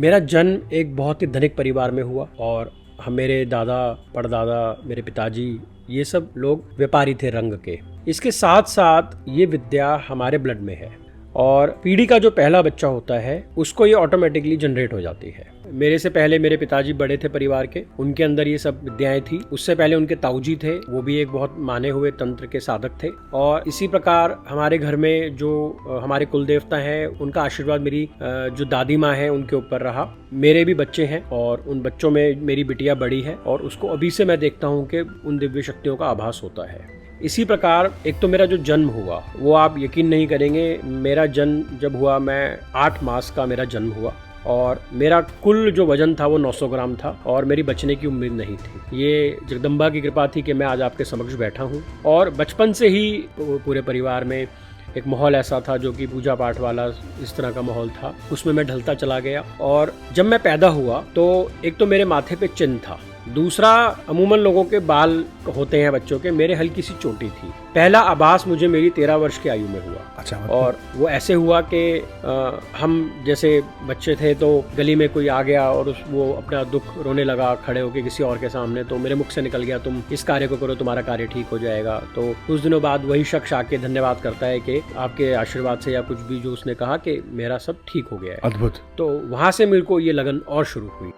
मेरा जन्म एक बहुत ही धनिक परिवार में हुआ और हम मेरे दादा परदादा मेरे पिताजी ये सब लोग व्यापारी थे रंग के। इसके साथ साथ ये विद्या हमारे ब्लड में है और पीढ़ी का जो पहला बच्चा होता है उसको ये ऑटोमेटिकली जनरेट हो जाती है। मेरे से पहले मेरे पिताजी बड़े थे परिवार के, उनके अंदर ये सब विद्याएं थी। उससे पहले उनके ताऊजी थे, वो भी एक बहुत माने हुए तंत्र के साधक थे। और इसी प्रकार हमारे घर में जो हमारे कुल देवता हैं उनका आशीर्वाद मेरी जो दादी माँ है उनके ऊपर रहा। मेरे भी बच्चे हैं और उन बच्चों में मेरी बिटिया बड़ी है और उसको अभी से मैं देखता हूँ कि उन दिव्य शक्तियों का आभास होता है। इसी प्रकार एक तो मेरा जो जन्म हुआ वो आप यकीन नहीं करेंगे, मेरा जन्म जब हुआ मैं 8 मास का मेरा जन्म हुआ और मेरा कुल जो वजन था वो 900 ग्राम था और मेरी बचने की उम्मीद नहीं थी। ये जगदम्बा की कृपा थी कि मैं आज आपके समक्ष बैठा हूँ। और बचपन से ही पूरे परिवार में एक माहौल ऐसा था जो कि पूजा पाठ वाला इस तरह का माहौल था, उसमें मैं ढलता चला गया। और जब मैं पैदा हुआ तो एक तो मेरे माथे पे चिन्ह था, दूसरा अमूमन लोगों के बाल होते हैं बच्चों के, मेरे हल्की सी चोटी थी। पहला आभास मुझे मेरी 13 वर्ष की आयु में हुआ। अच्छा, और वो ऐसे हुआ कि हम जैसे बच्चे थे तो गली में कोई आ गया और वो अपना दुख रोने लगा खड़े होके किसी और के सामने, तो मेरे मुख से निकल गया तुम इस कार्य को करो तुम्हारा कार्य ठीक हो जाएगा। तो कुछ दिनों बाद वही शख्स आके धन्यवाद करता है कि आपके आशीर्वाद से या कुछ भी जो उसने कहा कि मेरा सब ठीक हो गया है। अद्भुत। तो वहां से मेरे को ये लगन और शुरू हुई।